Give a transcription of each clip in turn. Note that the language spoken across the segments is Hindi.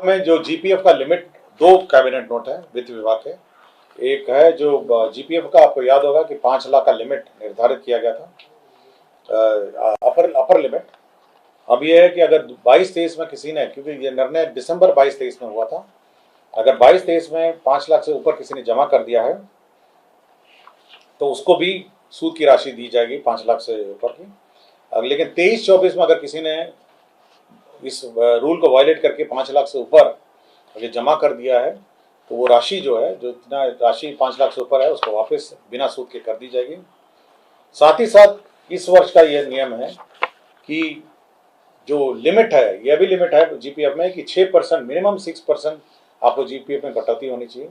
में जो जीपीएफ का लिमिट, दो कैबिनेट नोट है वित्त विभाग के। एक है जो जीपीएफ का, आपको याद होगा कि 5 लाख का लिमिट निर्धारित किया गया था, अपर लिमिट। अब ये है कि अगर 22-23 में किसी ने, क्योंकि ये निर्णय दिसंबर 22-23 में हुआ था, अगर 22-23 में 5 लाख से ऊपर किसी ने जमा कर दिया है तो उसको भी सूद की राशि दी जाएगी 5 लाख से ऊपर की। लेकिन 23-24 में अगर किसी ने इस रूल को वायलेट करके 5 लाख से ऊपर अगर जमा कर दिया है तो वो राशि जो है, जो इतना राशि 5 लाख से ऊपर है, उसको वापस बिना सूद के कर दी जाएगी। साथ ही साथ इस वर्ष का यह नियम है कि जो लिमिट है, यह भी लिमिट है जीपीएफ में कि 6%, मिनिमम 6% आपको जीपीएफ में कटौती होनी चाहिए।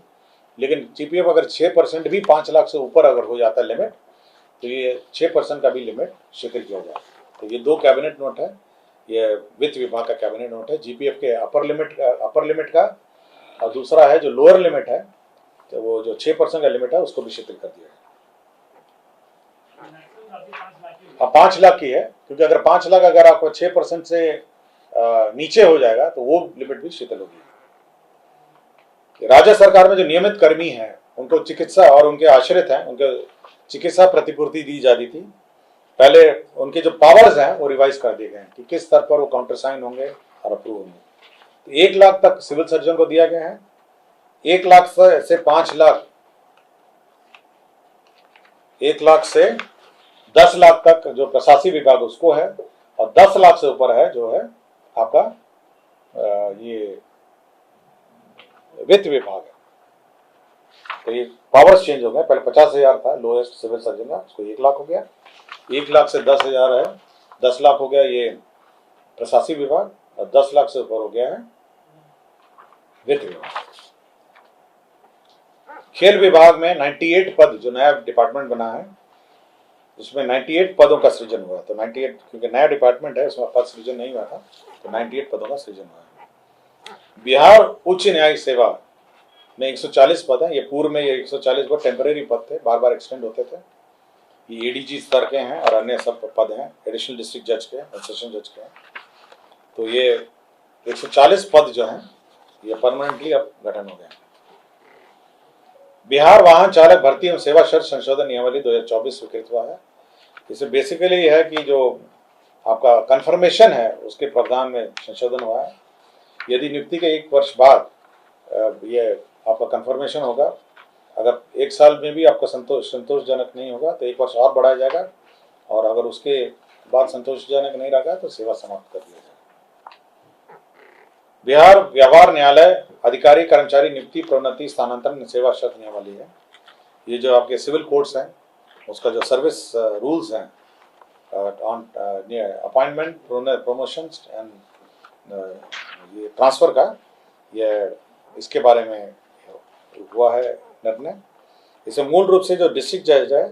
लेकिन जीपीएफ अगर 6% भी 5 लाख से ऊपर अगर हो जाता है लिमिट, तो ये 6% का भी लिमिट शिथिल किया जाए। तो ये दो कैबिनेट नोट है, ये वित्त विभाग का कैबिनेट नोट है। जीपीएफ के अपर लिमिट का, और दूसरा है जो लोअर लिमिट है, तो वो जो 6% का लिमिट है उसको भी शिथिल कर दिया है। 5 लाख की है, क्योंकि अगर 5 लाख अगर आपको 6% से नीचे हो जाएगा तो वो लिमिट भी शिथिल होगी। राज्य सरकार में जो नियमित कर्मी हैं उनको चिकित्सा, और उनके आश्रित हैं उनके चिकित्सा प्रतिपूर्ति दी जाती थी। पहले उनके जो पावर्स हैं वो रिवाइज कर दिए गए हैं कि किस स्तर पर वो काउंटर साइन होंगे और अप्रूव होंगे। तो 1 लाख तक सिविल सर्जन को दिया गया है, 1 लाख से 5 लाख, 1 लाख से 10 लाख तक जो प्रशासनिक विभाग उसको है, और 10 लाख से ऊपर है जो है आपका ये वित्त विभाग है। तो ये पावर्स चेंज हो गए, पहले 50,000 था लोएस्ट सिविल सर्जन का, उसको 1 लाख हो गया। 1 लाख से 10,000 है, 10 लाख हो गया ये प्रशासनिक विभाग, और 10 लाख से ऊपर हो गया है वित्त विभाग। खेल विभाग में 98 पद, जो नया डिपार्टमेंट बना है उसमें 98 पदों का सृजन हुआ। तो 98, क्योंकि नया डिपार्टमेंट है उसमें पद सृजन नहीं हुआ था, तो 98 पदों का सृजन हुआ है। बिहार उच्च न्यायिक सेवा में 140 पद हैं। ये पूर्व में ये 140 वो टेम्परेरी पद थे, बार बार एक्सटेंड होते थे। ये एडीजी स्तर के हैं और अन्य सब पद हैं, एडिशनल डिस्ट्रिक्ट जज के और सेशन जज के हैं। तो ये 140 पद जो हैं ये परमानेंटली अब गठन हो गए हैं। बिहार वाहन चालक भर्ती एवं सेवा शर्त संशोधन नियमावली 2024 स्वीकृत हुआ है। इसे बेसिकली है कि जो आपका कंफर्मेशन है उसके प्रावधान में संशोधन हुआ है। यदि नियुक्ति के 1 वर्ष बाद ये आपका कंफर्मेशन होगा, अगर 1 साल में भी आपका संतोषजनक नहीं होगा तो 1 वर्ष और बढ़ाया जाएगा, और अगर उसके बाद संतोषजनक नहीं रहा तो सेवा समाप्त कर दिया जाएगा। बिहार व्यवहार न्यायालय अधिकारी कर्मचारी नियुक्ति प्रोन्नति स्थानांतरण सेवा शर्त नियमावली है। ये जो आपके सिविल कोर्ट्स हैं उसका जो सर्विस रूल्स हैं ऑन अपॉइंटमेंट, प्रमोशन एंड ये ट्रांसफर का, ये इसके बारे में हुआ है निर्णय। इसे मूल रूप से जो डिस्ट्रिक्ट जज है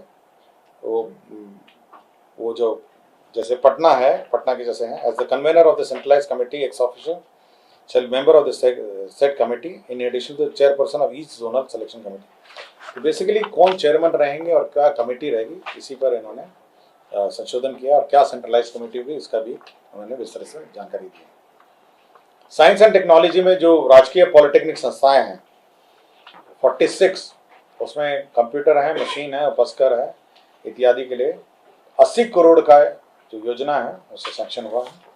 वो जो जैसे पटना है, पटना के जैसे हैं, as the convener of the centralise committee ex official shall member of the said committee in addition to the chairperson of each zonal selection committee। तो बेसिकली कौन चेयरमैन रहेंगे और क्या कमेटी रहेगी, इसी पर इन्होंने संशोधन किया, और क्या सेंट्रलाइज कमेटी होगी इसका भी उन्होंने विस्तार से जानकारी दी। साइंस एंड टेक्नोलॉजी में जो राजकीय पॉलिटेक्निक संस्थाएं हैं 46, उसमें कंप्यूटर है, मशीन है, उपस्कर है इत्यादि के लिए 80 करोड़ का जो योजना है उससे सैंक्शन हुआ है।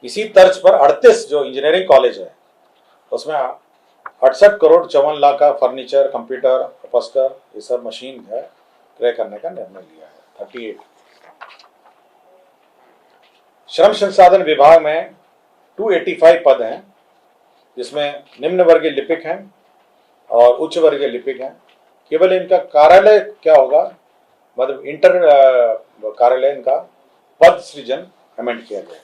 इसी तर्ज पर 38 जो इंजीनियरिंग कॉलेज है उसमें 68 करोड़ 54 लाख का फर्नीचर, कंप्यूटर, उपस्कर, ये सब मशीन है क्रय करने का निर्णय लिया है। 38 श्रम संसाधन विभाग में 285 पद हैं, जिसमें निम्न वर्गीय लिपिक हैं और उच्च वर्गीय लिपिक हैं। केवल इनका कार्यालय क्या होगा, मतलब इंटर कार्यालय इनका पद सृजन अमेंड किया गया।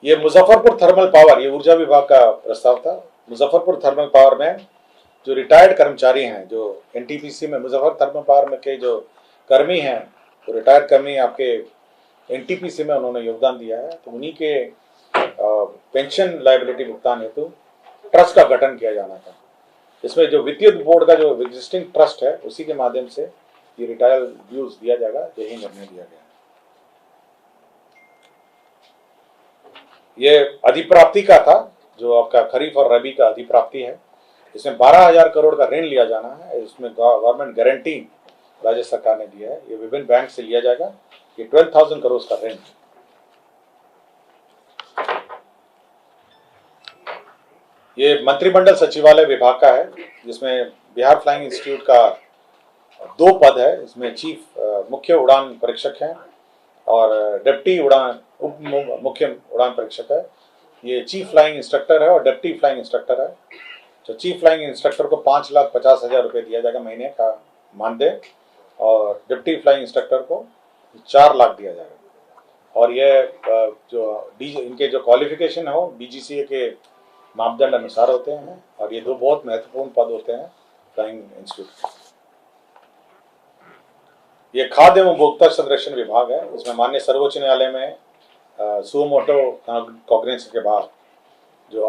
ये मुजफ्फरपुर थर्मल पावर, ये ऊर्जा विभाग का प्रस्ताव था। मुजफ्फरपुर थर्मल पावर में जो रिटायर्ड कर्मचारी हैं, जो एनटीपीसी में मुजफ्फर थर्मल पावर में के जो कर्मी हैं, तो रिटायर्ड कर्मी आपके एनटीपीसी में उन्होंने योगदान दिया है, तो उन्हीं के पेंशन लायबिलिटी भुगतान हेतु ट्रस्ट का गठन किया जाना था। इसमें जो वित्तीय बोर्ड का जो एग्जिस्टिंग ट्रस्ट है उसी के माध्यम से ये रिटायर्ड ड्यूज दिया जाएगा, यही निर्णय लिया गया। ये अधिप्राप्ति का था, जो आपका खरीफ और रबी का अधिप्राप्ति है। इसमें 12,000 करोड़ का ऋण लिया जाना है। इसमें गवर्नमेंट गारंटी राज्य सरकार ने दिया है। ये विभिन्न बैंक से लिया जाएगा। ये 12,000 करोड़ का ऋण है। ये मंत्रिमंडल सचिवालय विभाग का है, जिसमें बिहार फ्लाइंग इंस्टीट्यूट का 2 पद है। इसमें चीफ मुख्य उड़ान परीक्षक हैं और डिप्टी उड़ान उप मुख्य उड़ान परीक्षक है। ये चीफ फ्लाइंग इंस्ट्रक्टर है और डिप्टी फ्लाइंग इंस्ट्रक्टर है। तो चीफ फ्लाइंग इंस्ट्रक्टर को 5,50,000 रुपये दिया जाएगा महीने का मानदेय, और डिप्टी फ्लाइंग इंस्ट्रक्टर को 4 लाख दिया जाएगा। और ये जो इनके जो क्वालिफिकेशन है वो BGCA के मापदंड अनुसार होते हैं, और ये 2 बहुत महत्वपूर्ण पद होते हैं फ्लाइंग इंस्टीट्यूट। ये खाद्य एवं उपभोक्ता संरक्षण विभाग है। इसमें माननीय सर्वोच्च न्यायालय में सुओ मोटो कॉग्निजेंस के बाद जो